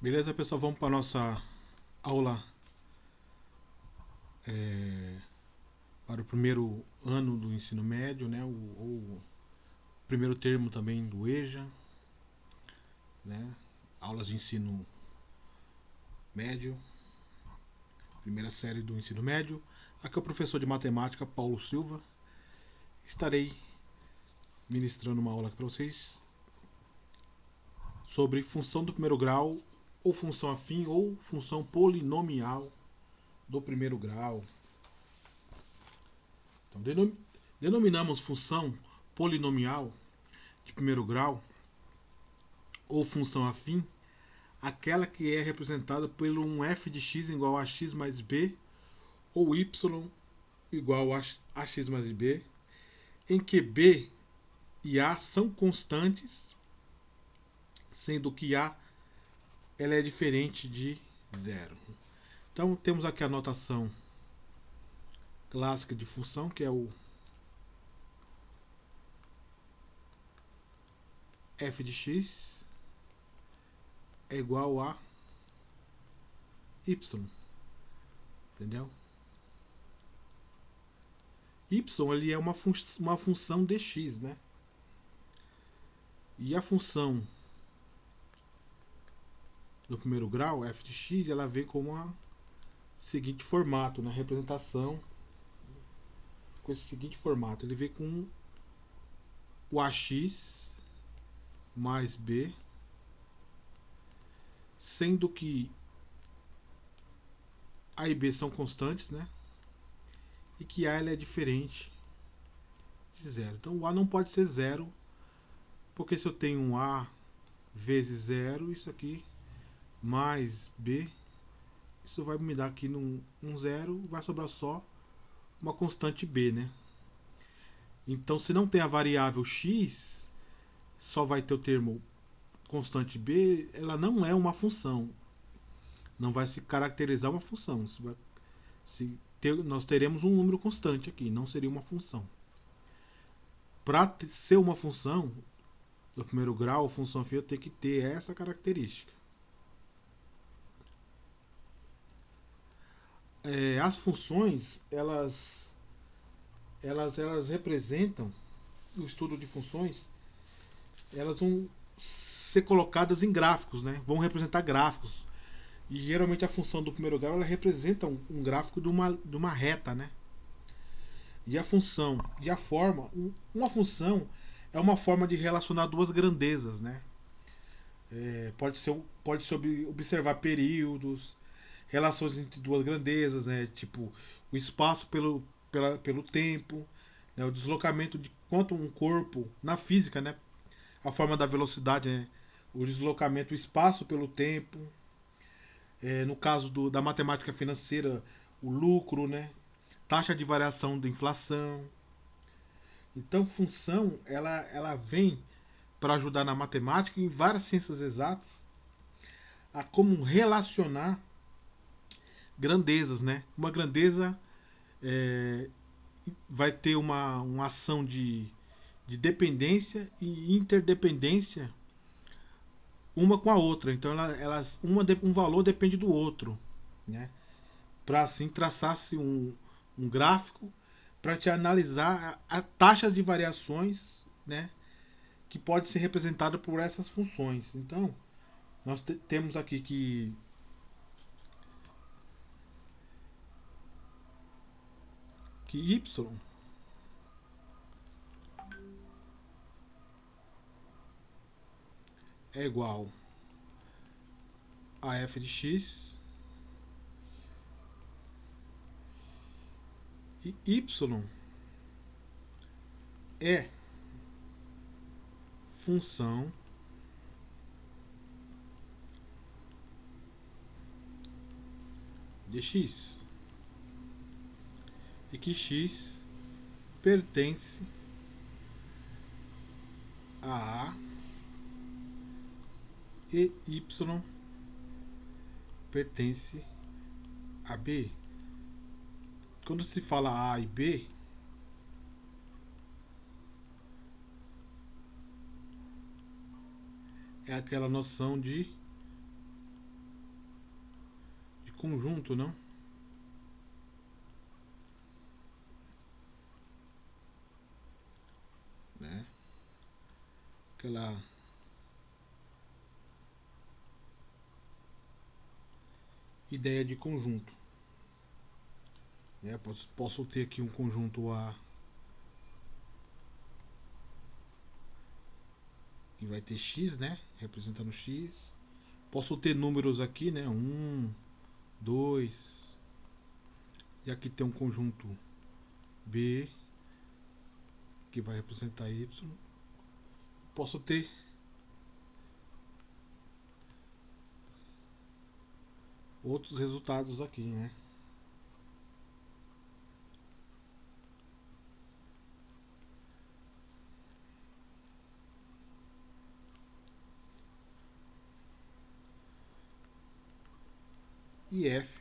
Beleza, pessoal? Vamos para a nossa aula é, para o primeiro ano do ensino médio, né? Ou primeiro termo também do EJA, né? Aulas de ensino médio, primeira série do ensino médio. Aqui é o professor de matemática Paulo Silva. Estarei ministrando uma aula aqui para vocês sobre função do primeiro grau, ou função afim, ou função polinomial do primeiro grau. Então, denominamos função polinomial de primeiro grau ou função afim aquela que é representada pelo um f de x igual a x mais b ou y igual a x mais b, em que b e a são constantes, sendo que a ela é diferente de zero. Então temos aqui a notação clássica de função, que é o f de x é igual a y, entendeu? Y ele é uma função de x, né? E a função do primeiro grau, f de x, ela vem com o seguinte formato, né? Representação com esse seguinte formato. Ele vem com o ax mais b, sendo que a e b são constantes, né? E que a ela é diferente de zero. Então o a não pode ser zero, porque se eu tenho um a vezes zero, isso aqui mais b, isso vai me dar aqui um zero, vai sobrar só uma constante b, né? Então se não tem a variável x, só vai ter o termo constante b, ela não é uma função. Não vai se caracterizar uma função. Nós teremos um número constante aqui, não seria uma função. Para ser uma função do primeiro grau, a função φ tem que ter essa característica. As funções, elas representam, o estudo de funções, elas vão ser colocadas em gráficos, né? Vão representar gráficos. E geralmente a função do primeiro grau ela representa um gráfico de uma reta, né? E a função e a forma, uma função é uma forma de relacionar duas grandezas, né? Pode-se observar períodos, relações entre duas grandezas, né? Tipo o espaço pelo tempo, né? O deslocamento de quanto um corpo na física, né? A forma da velocidade, né? O deslocamento, o espaço pelo tempo. No caso da matemática financeira, o lucro, né? Taxa de variação da inflação. Então, função ela vem para ajudar na matemática e em várias ciências exatas a como relacionar grandezas, né? Uma grandeza é, vai ter uma ação de dependência e interdependência uma com a outra. Então, um valor depende do outro, né? Para assim traçar-se um gráfico para te analisar a taxas de variações, né? Que pode ser representada por essas funções. Então, nós temos aqui que y é igual a f de x e y é função de x e que x pertence a A e y pertence a B. Quando se fala A e B, é aquela noção de conjunto, não? Né? Aquela ideia de conjunto. Né? Posso ter aqui um conjunto A que vai ter X, né? Representando X. Posso ter números aqui, né? 1, 2. E aqui tem um conjunto B que vai representar Y. Posso ter outros resultados aqui, né? E F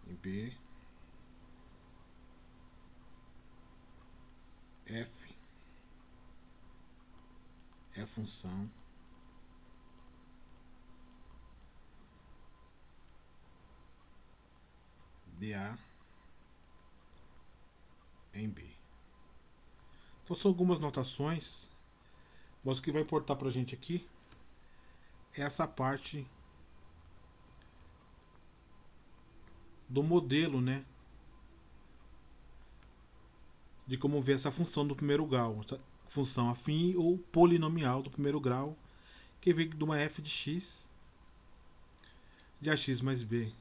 e B, F é função de A em B. Então são algumas notações, mas o que vai importar pra gente aqui é essa parte do modelo, né? De como ver essa função do primeiro grau, essa função afim ou polinomial do primeiro grau, que vem de uma f de x de ax mais b.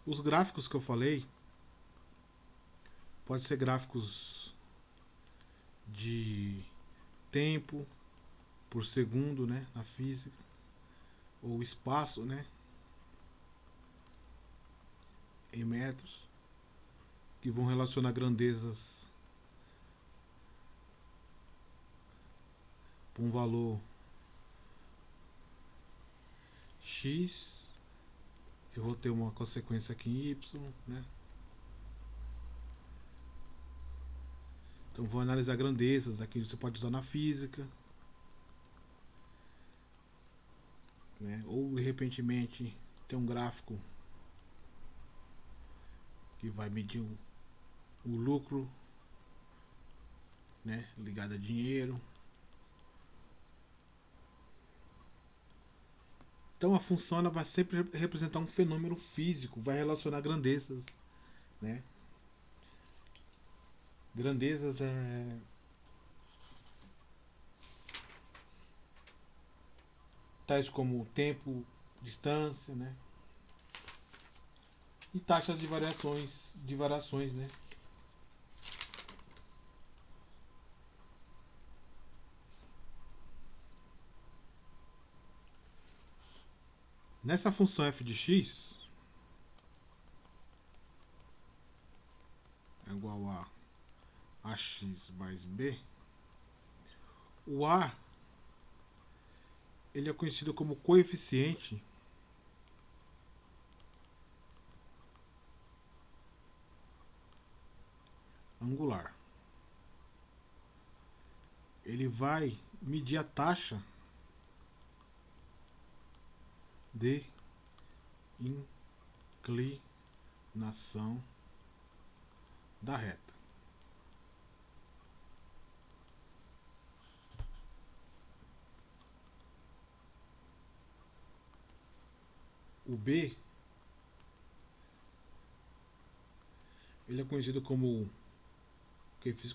Os gráficos que eu falei podem ser gráficos de tempo por segundo, né, na física, ou espaço, né, em metros, que vão relacionar grandezas para um valor x. Eu vou ter uma consequência aqui em y, né? Então vou analisar grandezas, aqui você pode usar na física, né? Ou de repente tem um gráfico que vai medir o lucro, né, ligado a dinheiro. Então a função ela vai sempre representar um fenômeno físico, vai relacionar grandezas, né? Grandezas tais como tempo, distância, né? E taxas de variações, né? Nessa função f de x é igual a ax mais b, o a ele é conhecido como coeficiente angular. Ele vai medir a taxa de inclinação da reta. O B ele é conhecido como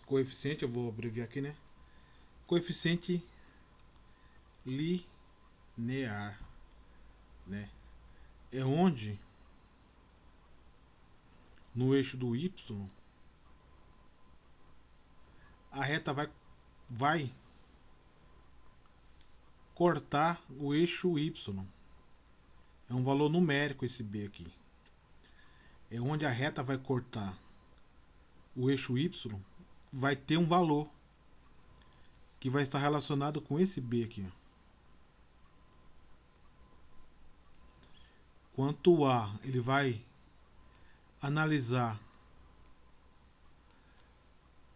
coeficiente, eu vou abreviar aqui, né? Coeficiente linear, né? É onde no eixo do y a reta vai cortar o eixo y. É um valor numérico esse b aqui. É onde a reta vai cortar o eixo y, vai ter um valor que vai estar relacionado com esse b aqui. quanto o A ele vai analisar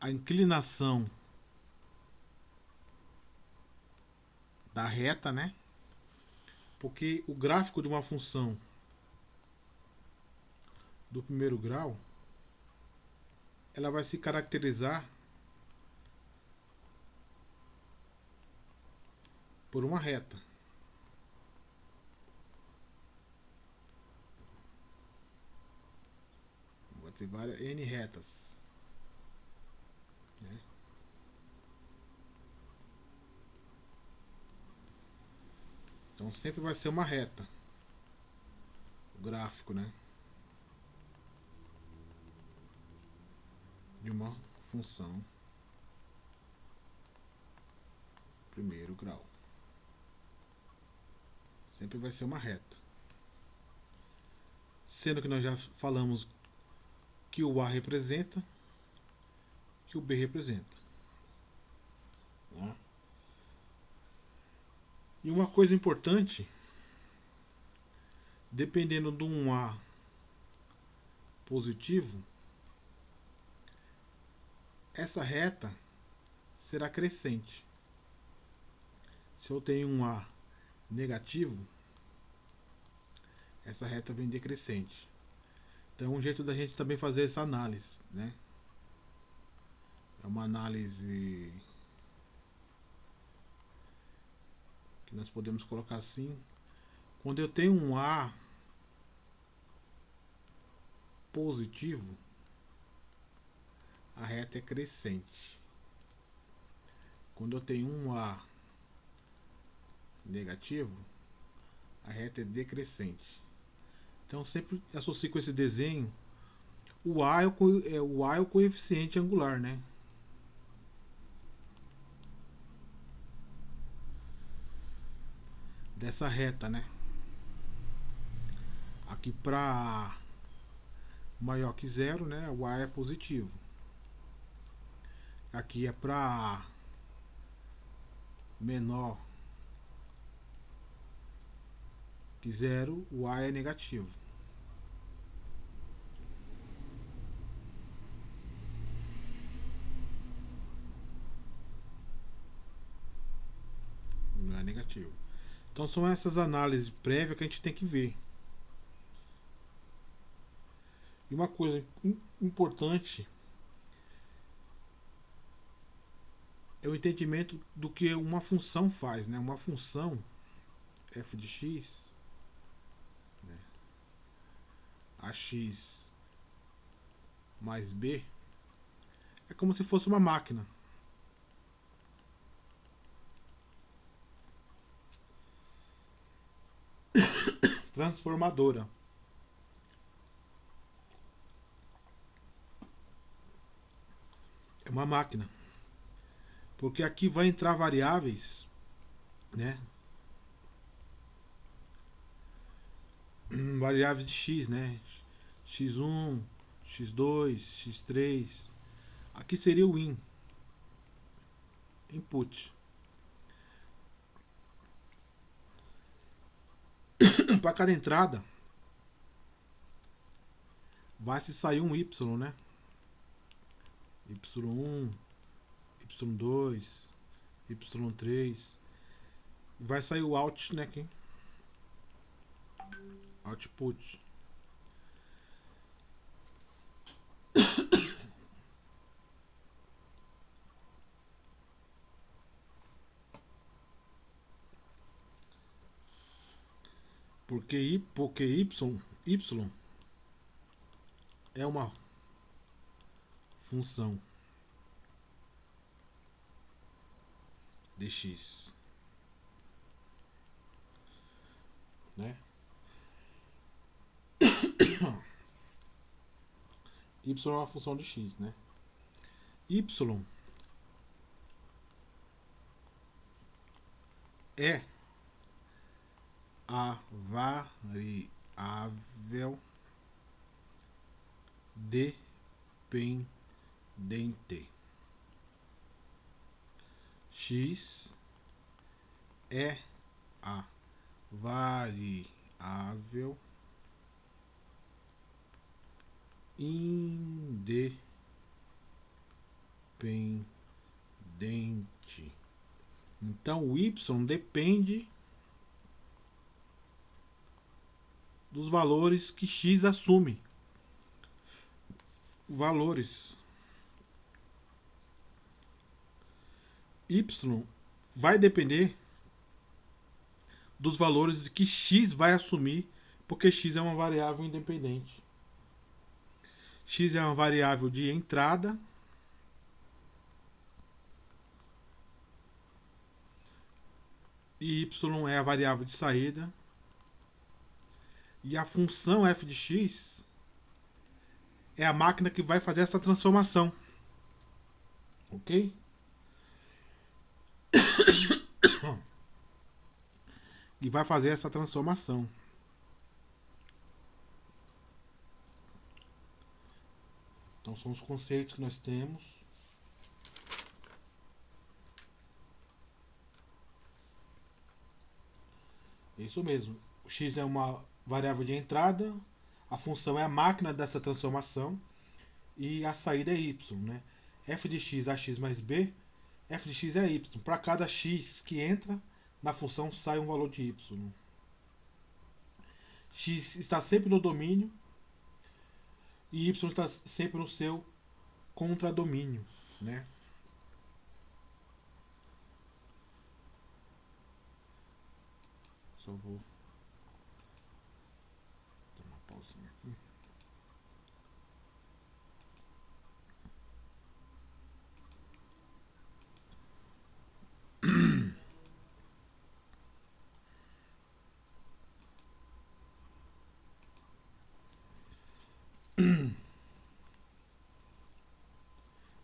a inclinação da reta, né? Porque o gráfico de uma função do primeiro grau, ela vai se caracterizar por uma reta. Vai ter várias N retas, né? Então sempre vai ser uma reta o gráfico, né? De uma função primeiro grau. Sempre vai ser uma reta. Sendo que nós já falamos que o A representa, que o B representa, né? E uma coisa importante, dependendo de um A positivo, essa reta será crescente. Se eu tenho um A negativo, essa reta vem decrescente. Então é um jeito da gente também fazer essa análise, né? É uma análise que nós podemos colocar assim. Quando eu tenho um A positivo, a reta é crescente. Quando eu tenho um A negativo, a reta é decrescente. Então sempre associo com esse desenho. O A é o coeficiente angular, né? Dessa reta, né? Aqui para maior que zero, né? O A é positivo. Aqui é para menor que zero, o A é negativo. Não é negativo. Então são essas análises prévias que a gente tem que ver. E uma coisa importante é o entendimento do que uma função faz, né? Uma função f de x, né? Ax mais b, é como se fosse uma máquina. Transformadora. É uma máquina. Porque aqui vai entrar variáveis, né? Variáveis de x, né? x1, x2, x3. Aqui seria o input. Para cada entrada vai se sair um y, né? y1, y2, y3. Vai sair o out, né? Aqui. Output. Porque y é uma função de x, né? Y é uma função de x, né? Y é a variável dependente. X é a variável independente. Então o y depende dos valores que x assume. Valores y vai depender dos valores que x vai assumir, porque x é uma variável independente. X é uma variável de entrada e y é a variável de saída. E a função f de x é a máquina que vai fazer essa transformação. Ok? E vai fazer essa transformação. Então são os conceitos que nós temos. É isso mesmo. O x é uma variável de entrada, a função é a máquina dessa transformação e a saída é y, né? F de x, ax mais b, f de x é y. Para cada x que entra na função sai um valor de y. X está sempre no domínio e y está sempre no seu contradomínio, né? Só vou dar uma pausinha aqui.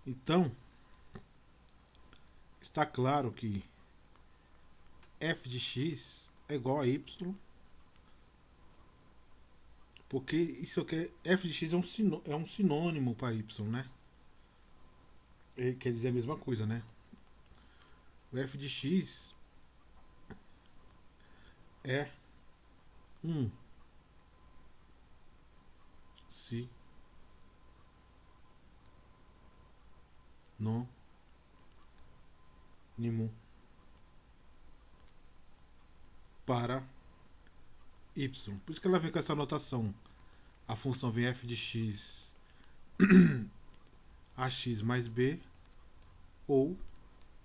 Então, está claro que f de x é igual a y, porque isso aqui, f de x é um sinônimo para y, né? Ele quer dizer a mesma coisa, né? O f de x é 1 sinônimo para y. Por isso que ela vem com essa notação. A função vem f de x ax mais b, ou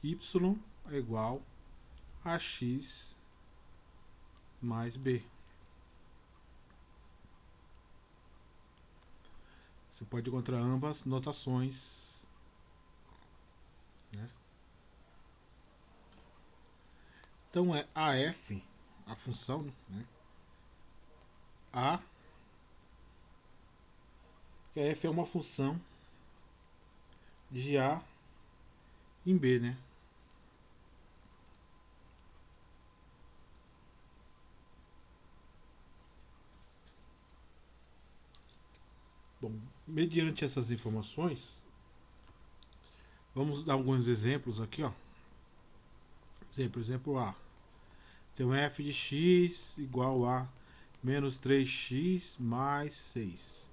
y é igual a x mais b. Você pode encontrar ambas notações, né? Então é AF, a função, né? Que a f é uma função de A em B, né? Bom, mediante essas informações, vamos dar alguns exemplos aqui, ó. Exemplo A. Tem um f de x igual a menos 3x mais 6.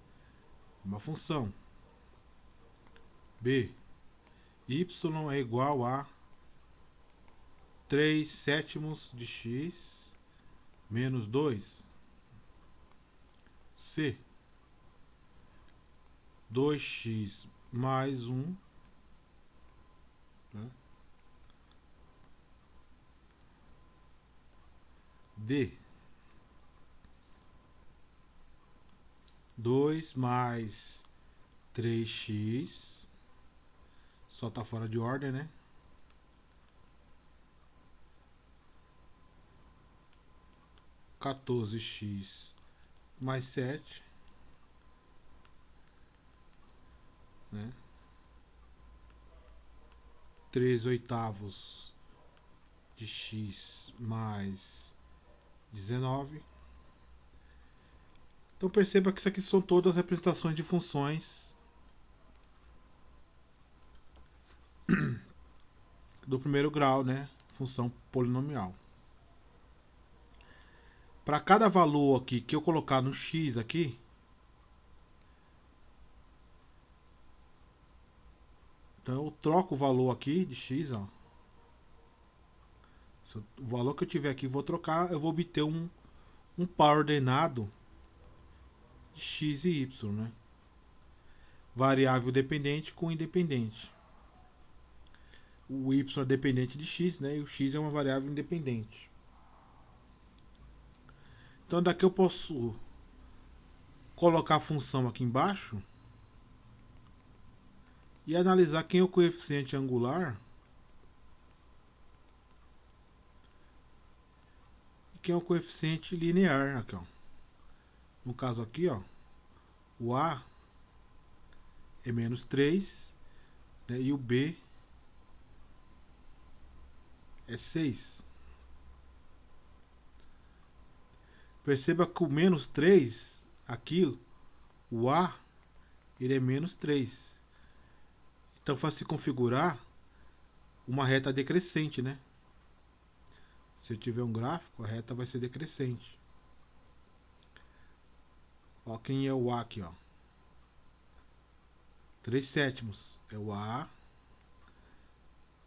Uma função. B. Y é igual a 3 sétimos de x menos 2. C. 2x mais 1, né? D. 2 mais 3x, só tá fora de ordem, né? 14x mais 7, né? 3 oitavos de x mais 19. Então perceba que isso aqui são todas representações de funções do primeiro grau, né? Função polinomial. Para cada valor aqui que eu colocar no x aqui, Então eu troco o valor aqui de x, ó. O valor que eu tiver aqui vou trocar, eu vou obter um par ordenado de x e y, né? Variável dependente com independente. O y é dependente de x, né? E o x é uma variável independente. Então daqui eu posso colocar a função aqui embaixo e analisar quem é o coeficiente angular e quem é o coeficiente linear. Aqui, ó. No caso aqui, ó, o A é menos 3, né, e o B é 6. Perceba que o menos 3, aqui, o A, ele é menos 3. Então faz se configurar uma reta decrescente, né? Se eu tiver um gráfico, a reta vai ser decrescente. Ó, quem é o A aqui, ó? 3/7 é o A.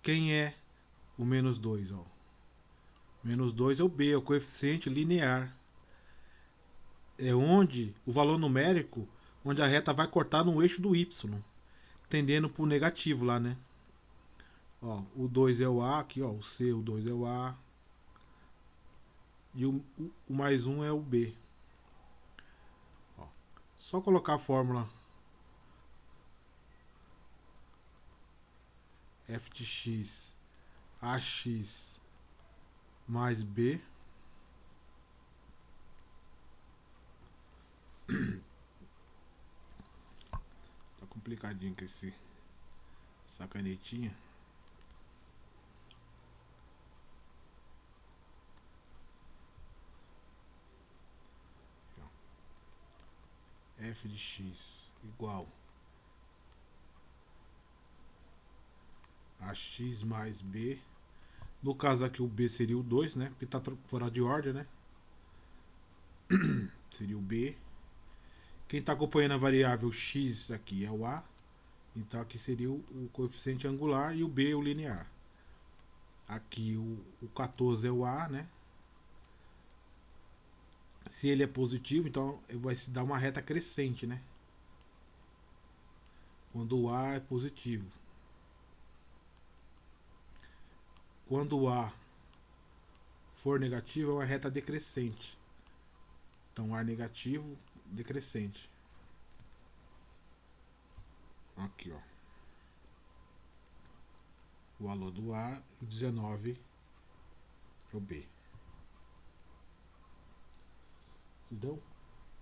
Quem é o menos 2, ó? Menos 2 é o B, é o coeficiente linear. É onde o valor numérico, onde a reta vai cortar no eixo do Y, tendendo para o negativo lá, né? Ó, o 2 é o A aqui, ó, o C, o 2 é o A. E o mais 1 é o B. Ó, só colocar a fórmula f de x, ax mais b. Tá complicadinho com essa canetinha. F de x igual a x mais b. No caso aqui o b seria o 2, né? Porque tá fora de ordem, né? Seria o b. Quem está acompanhando a variável x aqui é o a. Então aqui seria o coeficiente angular e o b o linear. Aqui o 14 é o a, né? Se ele é positivo, então vai se dar uma reta crescente, né? Quando o a é positivo. Quando o a for negativo, é uma reta decrescente. Então, ar negativo, decrescente. Aqui, ó. O valor do A e 19 é o B. Então,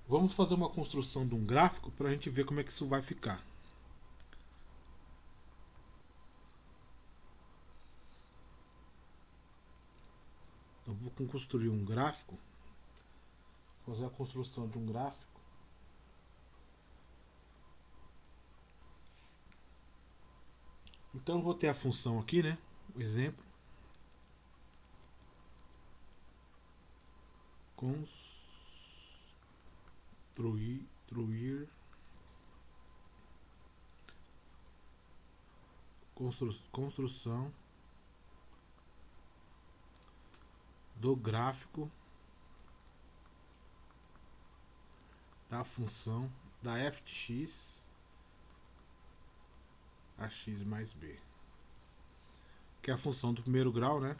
vamos fazer uma construção de um gráfico para a gente ver como é que isso vai ficar. Então, vou construir um gráfico. Fazer a construção de um gráfico. Então, eu vou ter a função aqui, né? O exemplo. Construção do gráfico da função da f de x a x mais b, que é a função do primeiro grau, né?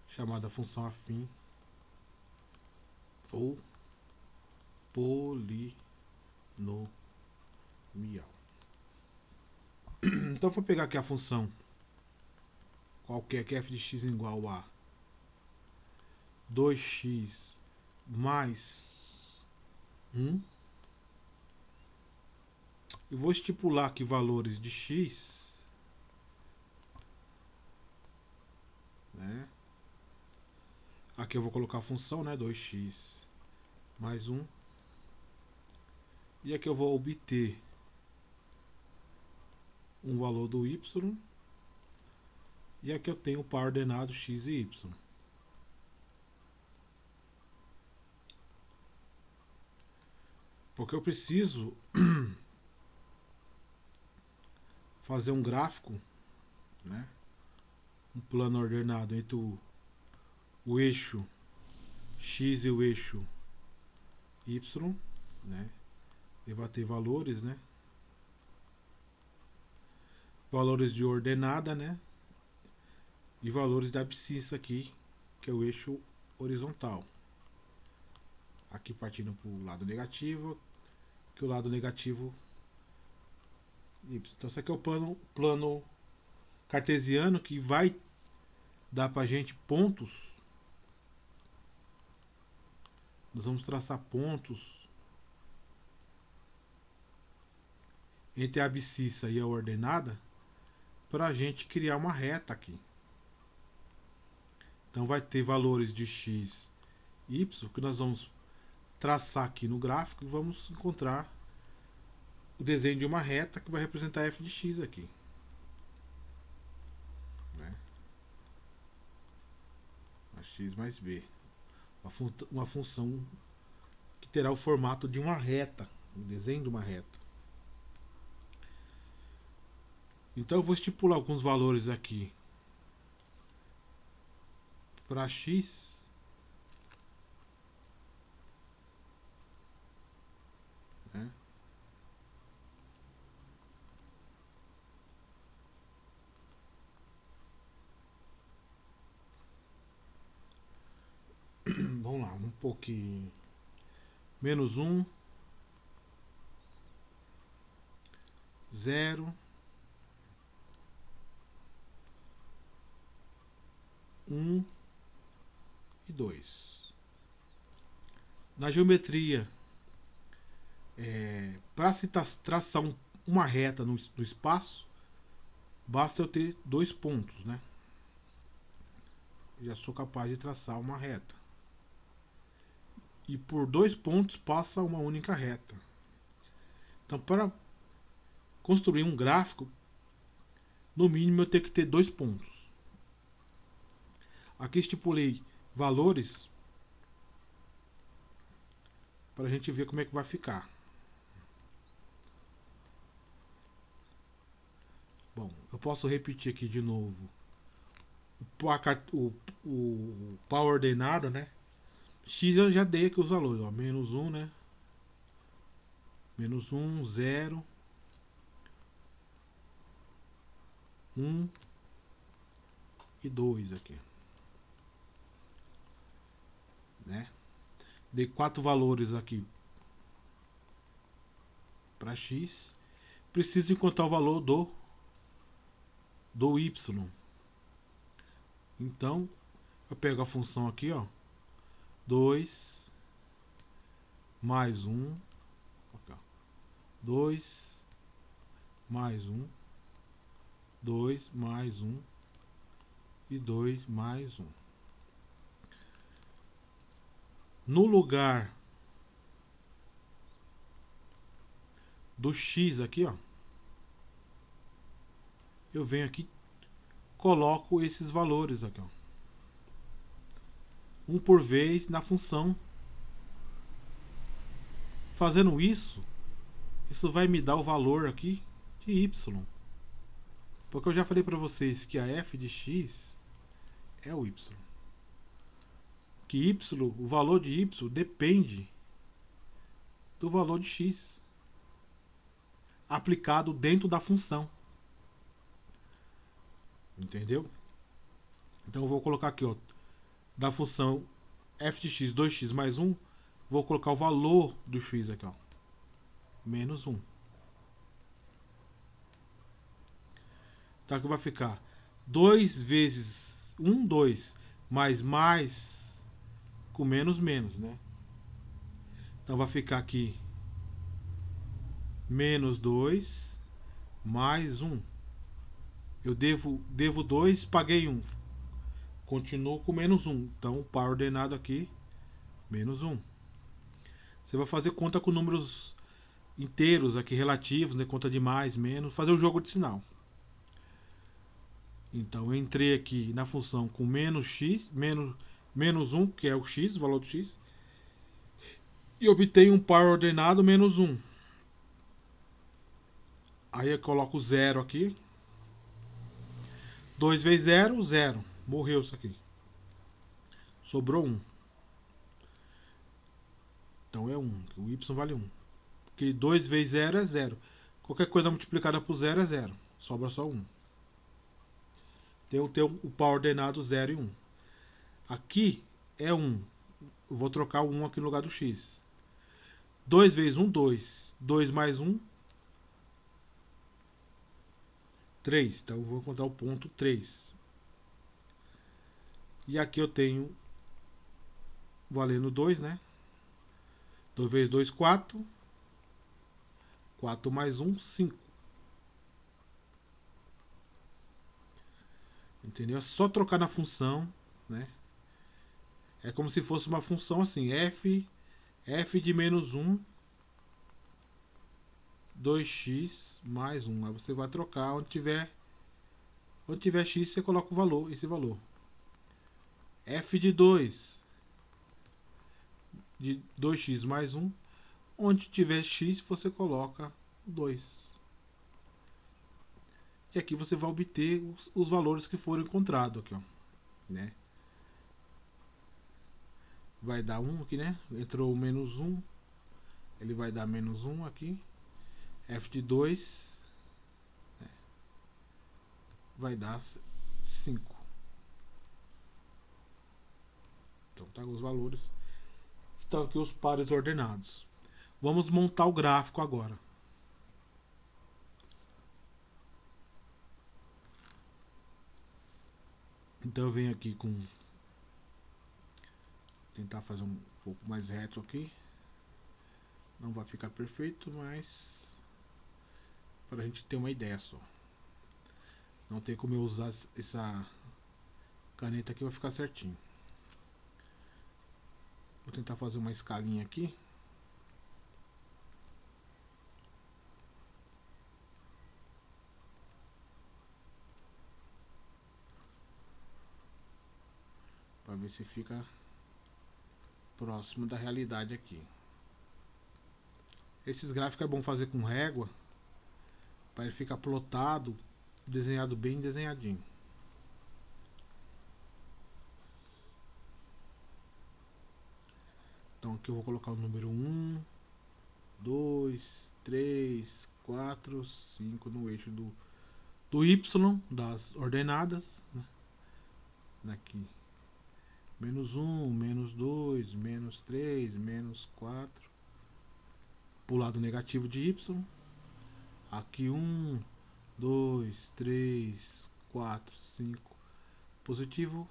Chamada função afim ou polinomial. Então vou pegar aqui a função qualquer que f de x igual a 2x mais 1. E vou estipular aqui valores de x, né? Aqui eu vou colocar a função, né? 2x mais 1. E aqui eu vou obter um valor do y. E aqui eu tenho o par ordenado x e y. Porque eu preciso fazer um gráfico, né? Um plano ordenado entre o eixo X e o eixo Y, né? Ele vai ter valores, né? Valores de ordenada, né? E valores da abscissa aqui, que é o eixo horizontal. Aqui partindo para o lado negativo, que o lado negativo Y. Então isso aqui é o plano cartesiano que vai dar para a gente pontos. Nós vamos traçar pontos entre a abscissa e a ordenada para a gente criar uma reta aqui. Então vai ter valores de x e y que nós vamos traçar aqui no gráfico e vamos encontrar o desenho de uma reta que vai representar f de x aqui. Né? A x mais b. Uma função que terá o formato de uma reta, o desenho de uma reta. Então eu vou estipular alguns valores aqui para x. Né? Vamos lá, um pouquinho. Menos 1, 0, 1 e 2. Na geometria, para se traçar uma reta no espaço, basta eu ter 2 pontos, né? Já sou capaz de traçar uma reta. E por 2 pontos passa uma única reta. Então, para construir um gráfico, no mínimo eu tenho que ter 2 pontos. Aqui estipulei valores para a gente ver como é que vai ficar. Bom, eu posso repetir aqui de novo o pau ordenado, né? X eu já dei aqui os valores, ó, menos 1, né? Menos 1, 0, 1 e 2 aqui. Né? Dei 4 valores aqui para x. Preciso encontrar o valor do y. Então, eu pego a função aqui, ó, 2 mais 1, 2 mais 1, 2 mais 1 e 2 mais 1. No lugar do x aqui, ó, eu venho aqui, coloco esses valores aqui, ó, um por vez na função. Fazendo isso vai me dar o valor aqui de y. Porque eu já falei para vocês que a f de x é o y. Que y, o valor de y depende do valor de x aplicado dentro da função. Entendeu? Então eu vou colocar aqui, ó, da função f de x, 2x mais 1, vou colocar o valor do x aqui, ó, menos 1. Então aqui vai ficar 2 vezes 1, 2, mais com menos, né? Então vai ficar aqui menos 2 mais 1. Eu devo 2, paguei 1. Continuo com menos 1. Então o par ordenado aqui, menos 1. Você vai fazer conta com números inteiros aqui, relativos, né? Conta de mais, menos. Fazer o jogo de sinal. Então eu entrei aqui na função com menos x, menos 1, que é o x, o valor do x. E obtenho um par ordenado menos 1. Aí eu coloco 0 aqui. 2 vezes 0, 0. Morreu isso aqui. Sobrou 1. Então é 1. O y vale 1. Porque 2 vezes 0 é 0. Qualquer coisa multiplicada por 0 é 0. Sobra só 1. Tem o par ordenado 0 e 1. Aqui é 1. Eu vou trocar o 1 aqui no lugar do x. 2 vezes 1, 2. 2 mais 1, 3. Então eu vou encontrar o ponto 3. E aqui eu tenho valendo 2, né? 2 vezes 2, 4. 4 mais 1, 5. Entendeu? É só trocar na função, né? É como se fosse uma função assim, f de menos 1, 2x mais 1. Aí você vai trocar onde tiver x, você coloca o valor, esse valor. F de 2 de 2x mais 1, onde tiver x, você coloca 2. E aqui você vai obter os valores que foram encontrados aqui, ó, né? Vai dar 1 aqui, né? Entrou o menos 1. Ele vai dar menos 1 aqui. F de 2, né, vai dar 5. Então tá os valores. Estão aqui os pares ordenados. Vamos montar o gráfico agora. Então eu venho aqui com... tentar fazer um pouco mais reto aqui. Não vai ficar perfeito, mas... para a gente ter uma ideia só. Não tem como eu usar essa caneta aqui, vai ficar certinho. Vou tentar fazer uma escalinha aqui. Para ver se fica próximo da realidade aqui. Esses gráficos é bom fazer com régua, para ele ficar plotado, desenhado bem desenhadinho. Então aqui eu vou colocar o número 1, 2, 3, 4, 5 no eixo do y, das ordenadas, né? Daqui menos 1, menos 2, menos 3, menos 4. Para o lado negativo de y. Aqui 1, 2, 3, 4, 5. Positivo.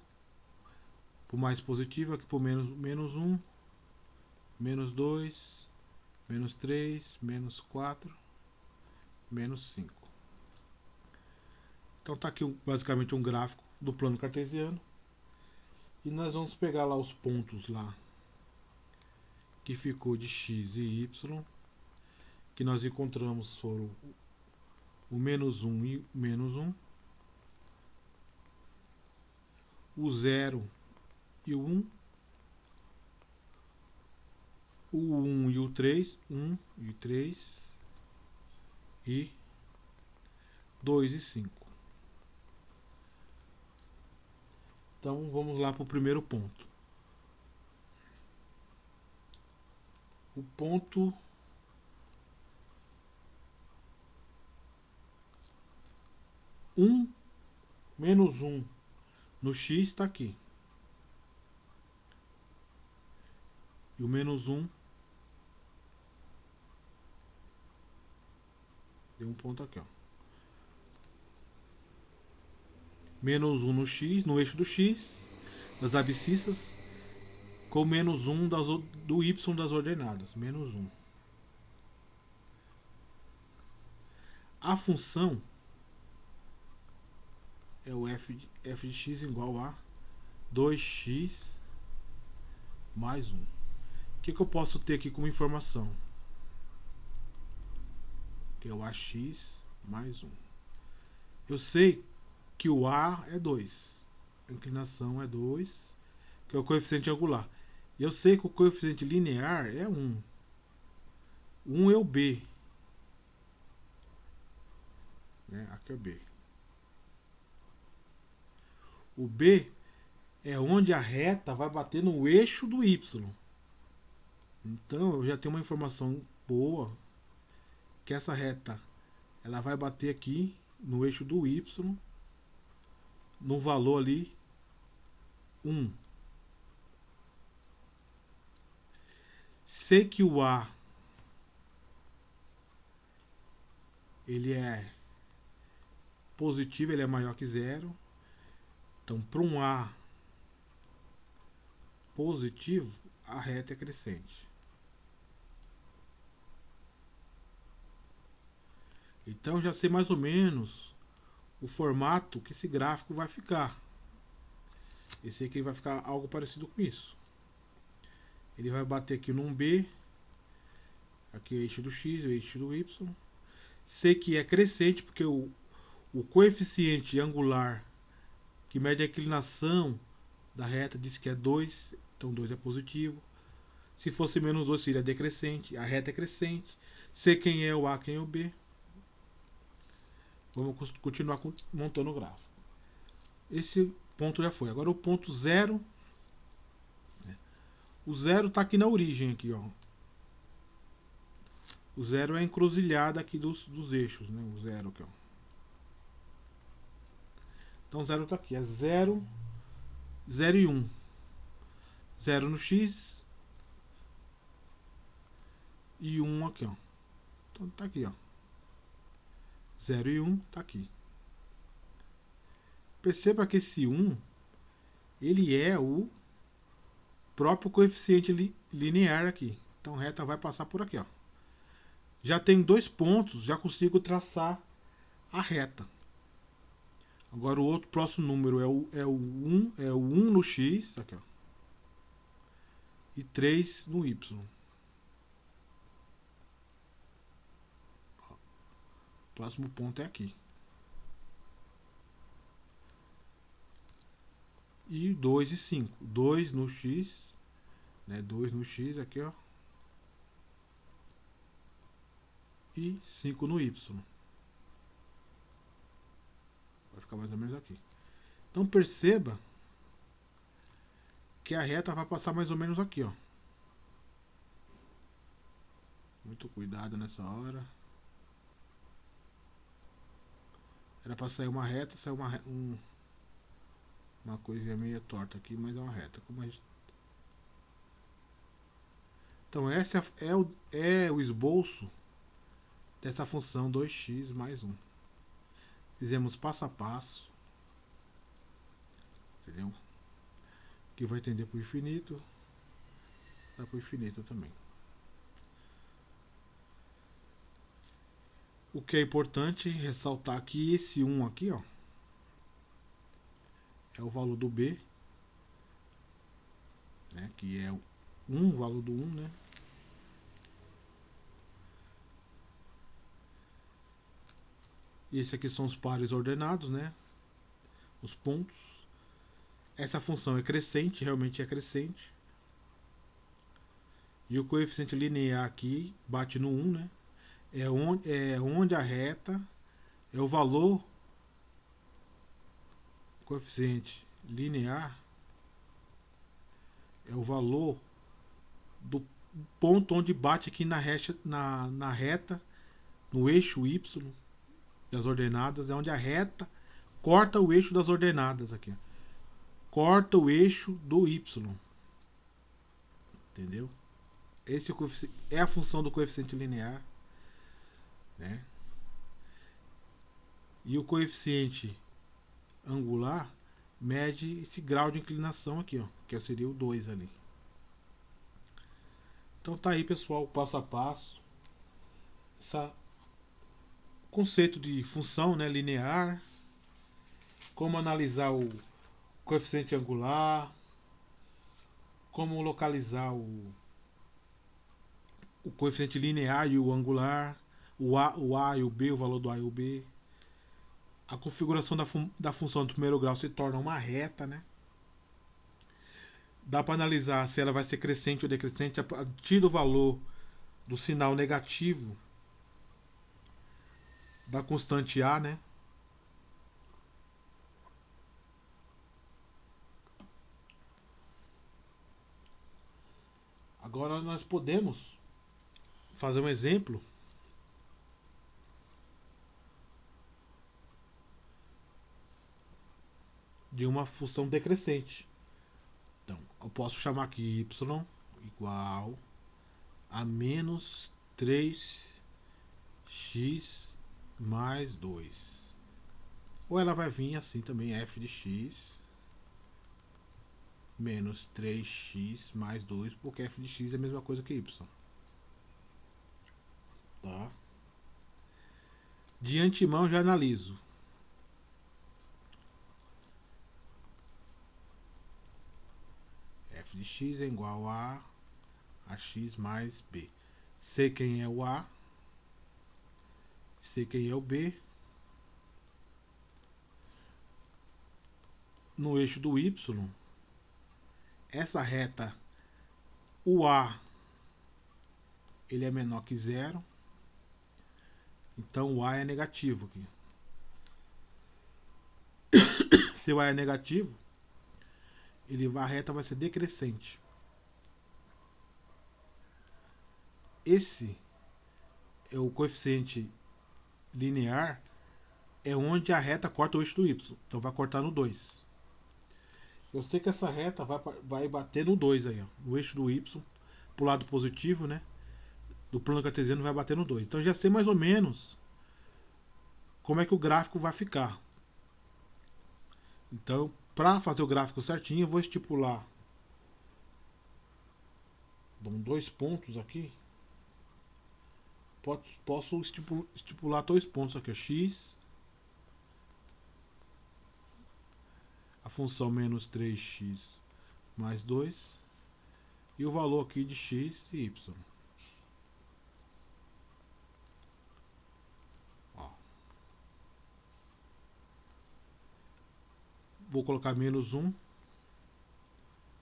Para o mais positivo, aqui para o menos 1, menos 2, menos 3, menos 4, menos 5. Então tá aqui basicamente um gráfico do plano cartesiano. E nós vamos pegar lá os pontos lá que ficou de x e y, que nós encontramos foram o menos 1 e o menos 1, o 0 e o 1, o 1 e o 3, 1 e 3, e 2 e 5. Então vamos lá para o primeiro ponto. O ponto menos 1 no x está aqui. E o menos 1 deu um ponto aqui, ó. Menos 1 no x, no eixo do x, das abscissas, com menos 1 do y das ordenadas. Menos 1. A função é o f de x igual a 2x mais 1. O que eu posso ter aqui como informação? Que é o ax mais 1. Eu sei que o A é 2. A inclinação é 2, que é o coeficiente angular. E eu sei que o coeficiente linear é 1. 1 é o B. né? Aqui é o B. O B é onde a reta vai bater no eixo do Y. Então eu já tenho uma informação boa que essa reta ela vai bater aqui no eixo do Y, no valor ali 1. Sei que o A ele é positivo, ele é maior que 0. Então, para um A positivo, a reta é crescente. Então, já sei mais ou menos o formato que esse gráfico vai ficar. Esse aqui vai ficar algo parecido com isso. Ele vai bater aqui num B. Aqui é o eixo do X, o eixo do Y. Sei que é crescente porque o coeficiente angular que mede a inclinação da reta diz que é 2. Então 2 é positivo. Se fosse menos 2 seria decrescente. A reta é crescente. Sei quem é o A, quem é o B. Vamos continuar montando o gráfico. Esse ponto já foi. Agora o ponto 0. O 0 está aqui na origem. Aqui, ó. O 0 é a encruzilhada aqui dos eixos. Né? O 0 aqui. Ó. Então o 0 está aqui. É 0, 0 e 1. 0 no X. E 1 aqui. Ó. Então está aqui. Ó. 0 e 1 está aqui. Perceba que esse 1 ele é o próprio coeficiente linear aqui. Então a reta vai passar por aqui. Ó. Já tenho 2 pontos, já consigo traçar a reta. Agora o outro próximo número é o 1 no X, aqui, ó, e 3 no Y. O próximo ponto é aqui. E 2 e 5. 2 no X, né? 2 no X aqui, ó. E 5 no Y. Vai ficar mais ou menos aqui. Então perceba que a reta vai passar mais ou menos aqui, ó. Muito cuidado nessa hora. Era para sair uma reta, saiu uma coisinha meio torta aqui, mas é uma reta. Então esse é o esboço dessa função 2x mais 1. Fizemos passo a passo. Entendeu? Que vai tender para o infinito. Dá para o infinito também. O que é importante ressaltar aqui, esse 1 aqui, ó, é o valor do B, né, que é o valor do 1, né? E esse aqui são os pares ordenados, né? Os pontos. Essa função é crescente, realmente é crescente. E o coeficiente linear aqui bate no 1, né? É onde a reta é o valor coeficiente linear é o valor do ponto onde bate aqui na reta no eixo Y das ordenadas, é onde a reta corta o eixo das ordenadas aqui. Corta o eixo do Y. Entendeu? Esse é a função do coeficiente linear, né? E o coeficiente angular mede esse grau de inclinação aqui, ó, que seria o 2 ali. Então tá aí, pessoal, passo a passo. Esse conceito de função, né, linear, como analisar o coeficiente angular, como localizar o coeficiente linear e o angular, o A e o B, o valor do A e o B. A configuração da função do primeiro grau se torna uma reta, né? Dá para analisar se ela vai ser crescente ou decrescente a partir do valor do sinal negativo da constante A, né? Agora nós podemos fazer um exemplo de uma função decrescente. Então, eu posso chamar aqui y igual a menos 3x mais 2. Ou ela vai vir assim também, f de x menos 3x mais 2, porque f de x é a mesma coisa que y. Tá? De antemão já analiso. F de x é igual a x mais b. Sei quem é o a, sei quem é o b. No eixo do y, essa reta, o a, ele é menor que zero. Então o a é negativo aqui. Se o a é negativo, a reta vai ser decrescente. Esse é o coeficiente linear, é onde a reta corta o eixo do y. Então vai cortar no 2. Eu sei que essa reta vai bater no 2 aí, ó, no eixo do y, pro lado positivo, né? Do plano cartesiano vai bater no 2. Então já sei mais ou menos como é que o gráfico vai ficar. Então, para fazer o gráfico certinho, eu vou estipular dois pontos aqui. Posso estipular dois pontos aqui, ó, x, a função menos 3x mais 2 e o valor aqui de x e y. Ó. Vou colocar menos 1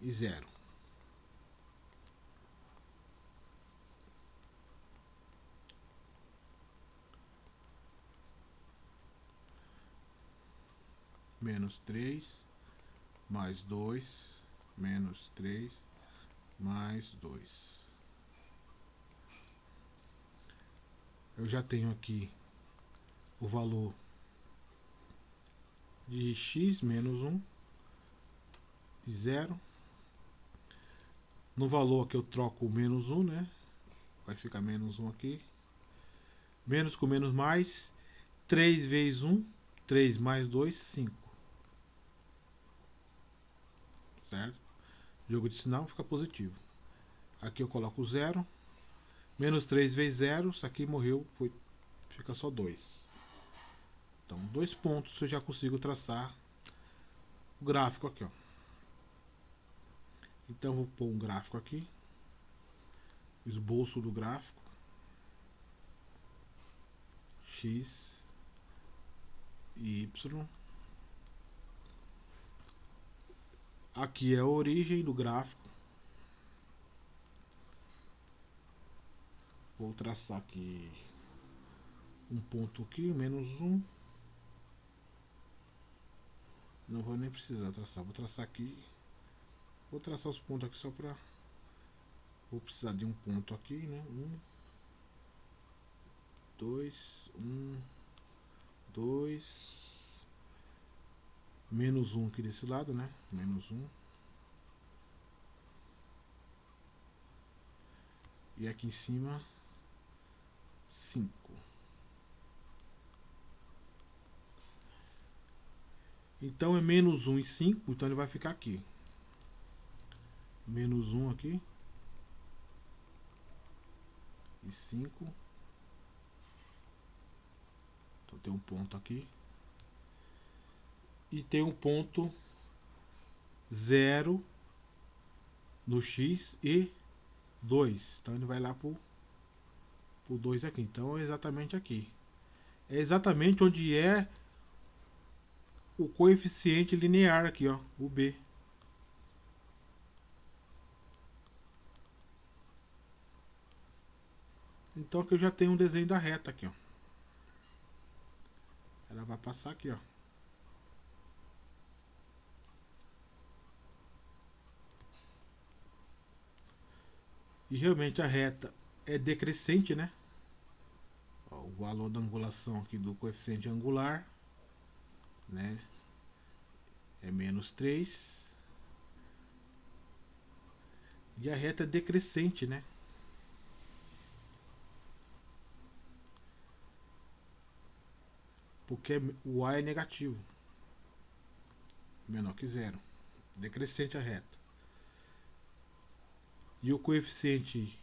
e 0. Menos 3 mais 2 menos 3 mais 2. Eu já tenho aqui o valor de x menos 1 e 0. No valor aqui eu troco o menos 1, né? Vai ficar menos 1 aqui. Menos com menos mais. 3 vezes 1, 3 mais 2, 5. Certo? Jogo de sinal fica positivo. Aqui eu coloco 0. Menos 3 vezes 0, isso aqui morreu, fica só 2. Então, 2 pontos eu já consigo traçar o gráfico aqui, ó. Então, vou pôr um gráfico aqui. Esboço do gráfico. X e Y. Aqui é a origem do gráfico. Vou traçar aqui um ponto aqui, menos 1. Não vou nem precisar traçar, vou traçar aqui. Vou traçar os pontos aqui só para... Vou precisar de um ponto aqui, né? 1, 2, 1, 2. Menos 1 aqui desse lado, né? Menos 1. E aqui em cima, 5. Então é menos 1 e 5, então ele vai ficar aqui. Menos 1 aqui. E 5. Então tem um ponto aqui. E tem um ponto 0 no x e 2. Então ele vai lá pro 2 aqui. Então é exatamente aqui. É exatamente onde é o coeficiente linear aqui, ó, o b. Então aqui eu já tenho um desenho da reta aqui, ó. ela vai passar aqui, ó. E realmente a reta é decrescente, né? Ó, o valor da angulação aqui do coeficiente angular, né? É -3. E a reta é decrescente, né? Porque o A é negativo, menor que zero. Decrescente a reta. E o coeficiente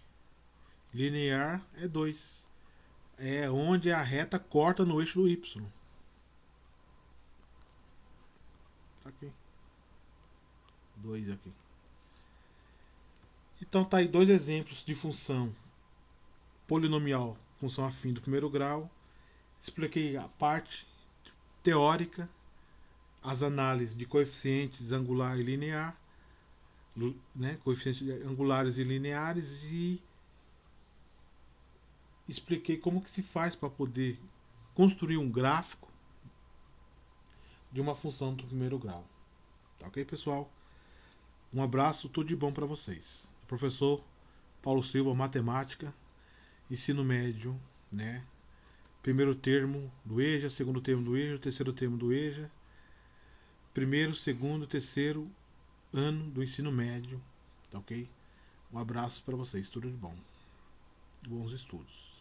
linear é 2. É onde a reta corta no eixo do Y. Tá aqui. 2 aqui. Então tá aí dois exemplos de função polinomial, função afim do primeiro grau. Expliquei a parte teórica, as análises de coeficientes angular e linear, né, coeficientes angulares e lineares, e expliquei como que se faz para poder construir um gráfico de uma função do primeiro grau. Tá ok, pessoal? Um abraço, tudo de bom para vocês. Professor Paulo Silva, matemática, ensino médio, né? Primeiro termo do EJA, segundo termo do EJA, terceiro termo do EJA, primeiro, segundo, terceiro ano do ensino médio, tá ok? Um abraço para vocês, tudo de bom. Bons estudos.